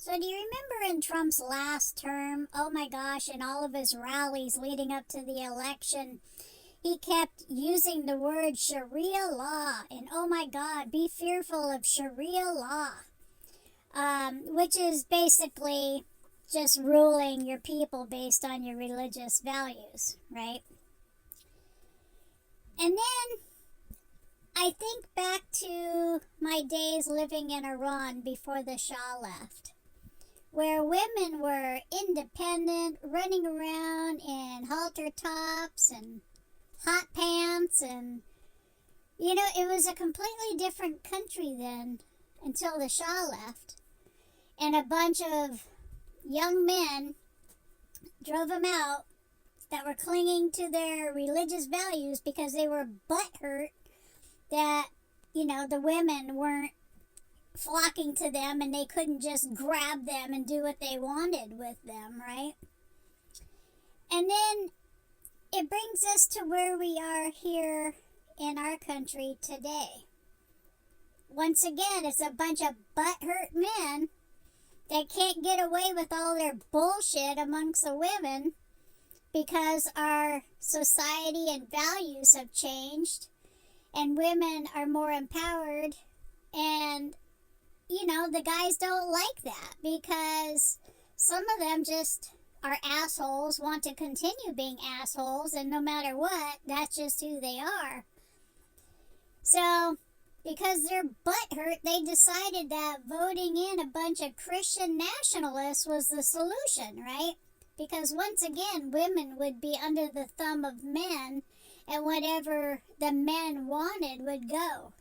So, do you remember in Trump's last term? Oh my gosh, in all of his rallies leading up to the election, he kept using the word Sharia law. And oh my God, be fearful of Sharia law, which is basically just ruling your people based on your religious values, right? And then I think back to my days living in Iran before the Shah left, where women were independent, running around in halter tops and hot pants, and it was a completely different country then until the Shah left. And a bunch of young men drove them out that were clinging to their religious values because they were butthurt that, the women weren't flocking to them and they couldn't just grab them and do what they wanted with them, right? And then it brings us to where we are here in our country today. Once again, it's a bunch of butthurt men that can't get away with all their bullshit amongst the women because our society and values have changed and women are more empowered, and the guys don't like that because some of them just are assholes, want to continue being assholes, and no matter what, that's just who they are. So, because they're butthurt, they decided that voting in a bunch of Christian nationalists was the solution, right? Because once again, women would be under the thumb of men, and whatever the men wanted would go.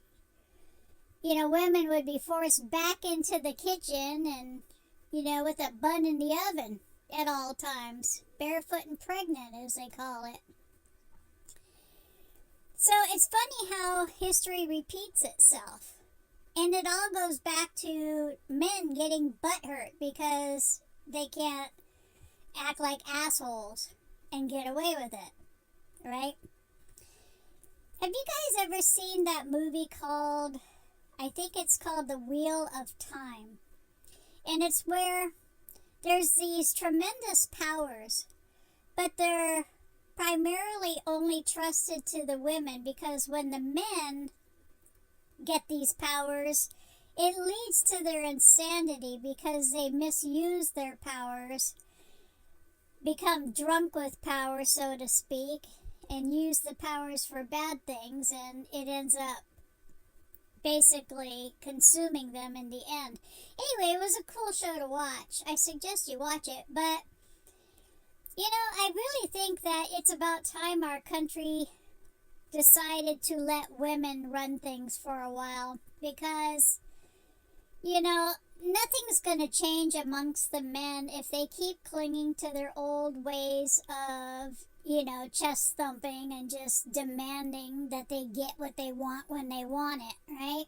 Women would be forced back into the kitchen and, with a bun in the oven at all times. Barefoot and pregnant, as they call it. So it's funny how history repeats itself. And it all goes back to men getting butthurt because they can't act like assholes and get away with it, right? Have you guys ever seen that movie called, I think it's called The Wheel of Time? And it's where there's these tremendous powers, but they're primarily only trusted to the women because when the men get these powers, it leads to their insanity because they misuse their powers, become drunk with power, so to speak, and use the powers for bad things, and it ends up basically consuming them in the end. Anyway, it was a cool show to watch. I suggest you watch it, but I really think that it's about time our country decided to let women run things for a while because, nothing's going to change amongst the men if they keep clinging to their old ways of, chest thumping and just demanding that they get what they want when they want it, right?